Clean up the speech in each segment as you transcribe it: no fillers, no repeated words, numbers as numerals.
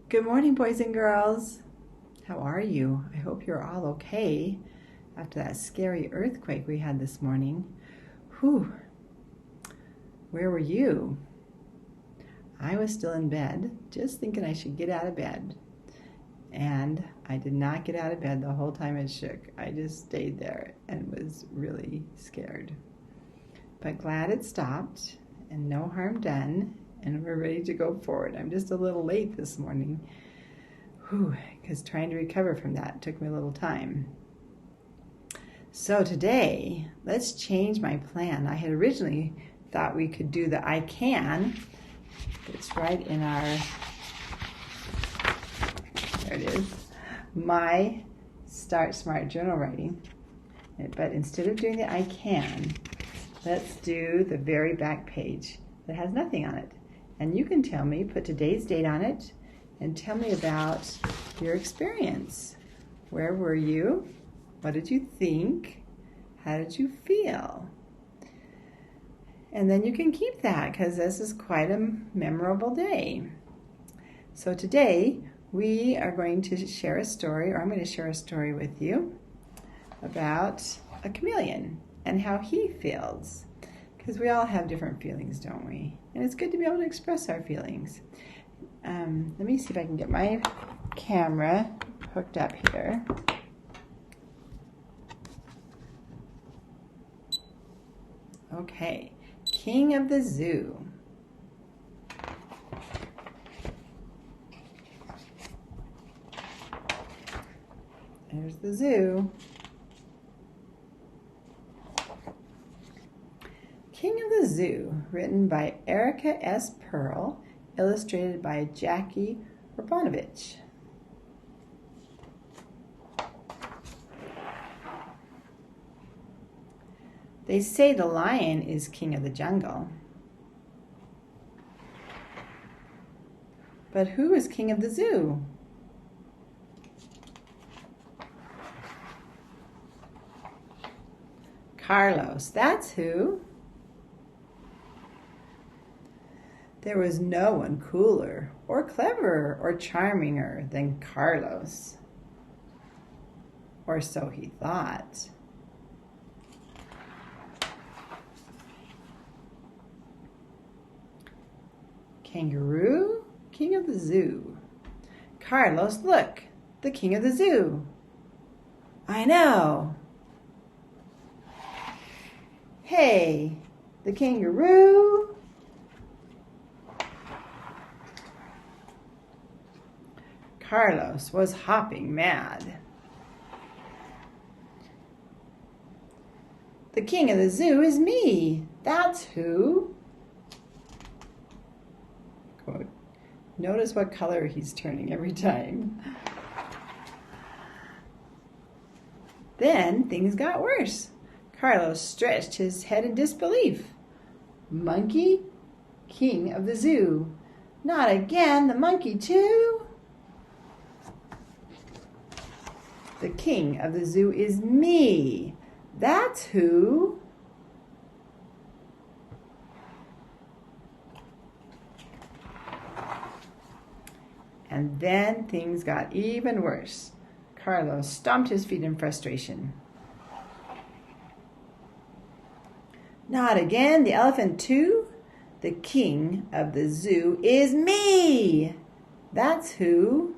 Good morning, boys and girls. How are you? I hope you're all okay after that scary earthquake we had this morning. Whew. Where were you? I was still in bed, just thinking I should get out of bed. And I did not get out of bed the whole time it shook. I just stayed there and was really scared. But glad it stopped and no harm done, and we're ready to go forward. I'm just a little late this morning, because trying to recover from that took me a little time. So today, let's change my plan. I had originally thought we could do the I Can. It's right in our, there it is, my Start Smart journal writing. But instead of doing the I Can, let's do the very back page that has nothing on it. And you can tell me, put today's date on it, and tell me about your experience. Where were you? What did you think? How did you feel? And then you can keep that, because this is quite a memorable day. So today we are going to share a story, or I'm going to share a story with you about a chameleon and how he feels. Because we all have different feelings, don't we? And it's good to be able to express our feelings. Let me see if I can get my camera hooked up here. Okay, King of the Zoo. There's the zoo. King of the Zoo, written by Erica S. Pearl, illustrated by Jackie Urbanovich. They say the lion is king of the jungle. But who is king of the zoo? Carlos, that's who. There was no one cooler or cleverer or charminger than Carlos. Or so he thought. Kangaroo, king of the zoo. Carlos, look, the king of the zoo. I know. Hey, the kangaroo. Carlos was hopping mad. The king of the zoo is me. That's who. Quote. Notice what color he's turning every time. Then things got worse. Carlos stretched his head in disbelief. Monkey, king of the zoo. Not again, the monkey too. The king of the zoo is me. That's who. And then things got even worse. Carlos stomped his feet in frustration. Not again, the elephant too. The king of the zoo is me. That's who.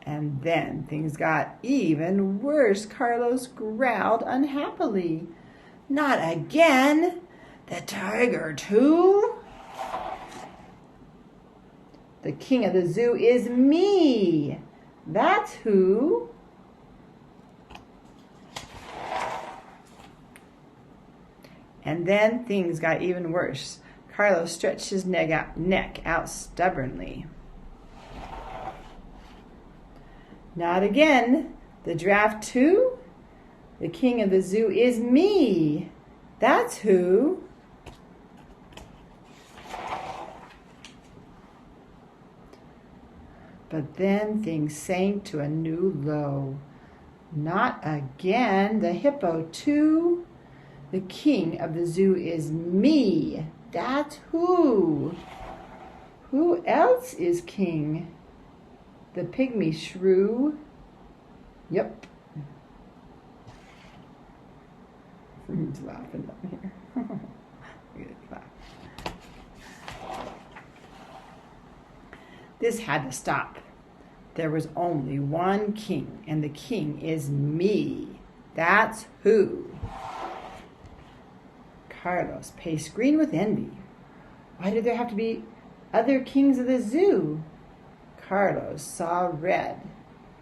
And then things got even worse. Carlos growled unhappily. Not again! The tiger too? The king of the zoo is me. That's who. And then things got even worse. Carlos stretched his neck out stubbornly. Not again. The giraffe too? The king of the zoo is me. That's who. But then things sank to a new low. Not again. The hippo too? The king of the zoo is me. That's who. Who else is king? The pygmy shrew? Yep. Who's laughing up here? Look at that. This had to stop. There was only one king, and the king is me. That's who. Carlos paced green with envy. Why did there have to be other kings of the zoo? Carlos saw red.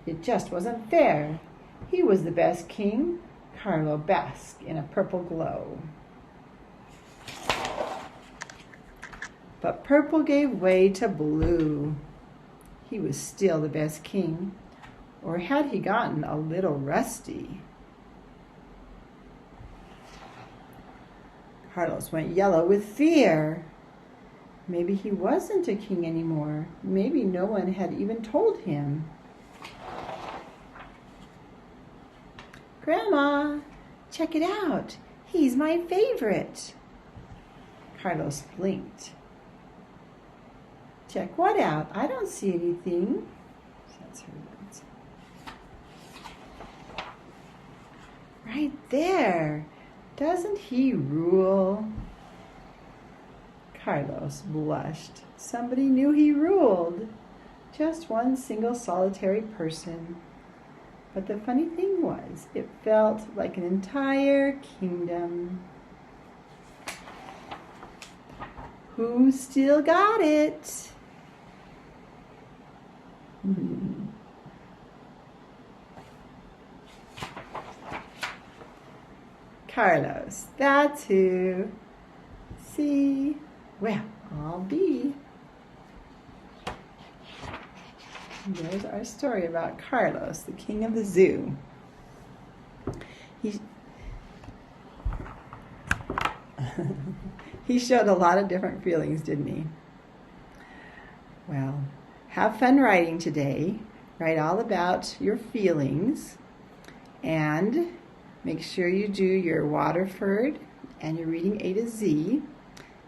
It just wasn't fair. He was the best king. Carlo basked in a purple glow. But purple gave way to blue. He was still the best king. Or had he gotten a little rusty? Carlos went yellow with fear. Maybe he wasn't a king anymore. Maybe no one had even told him. Grandma, check it out. He's my favorite. Carlos blinked. Check what out? I don't see anything. That's her words. Right there. Doesn't he rule? Carlos blushed. Somebody knew he ruled. Just one single solitary person. But the funny thing was, it felt like an entire kingdom. Who still got it? Carlos, that's who. See? Well, I'll be. There's our story about Carlos, the king of the zoo. He showed a lot of different feelings, didn't he? Well, have fun writing today. Write all about your feelings. And make sure you do your Waterford and your reading A to Z.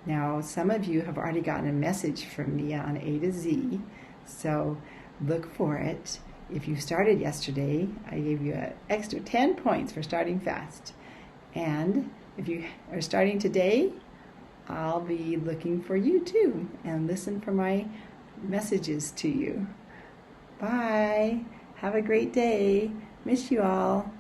Now, some of you have already gotten a message from me on A to Z, so look for it. If you started yesterday, I gave you an extra 10 points for starting fast. And if you are starting today, I'll be looking for you too, and listen for my messages to you. Bye. Have a great day. Miss you all.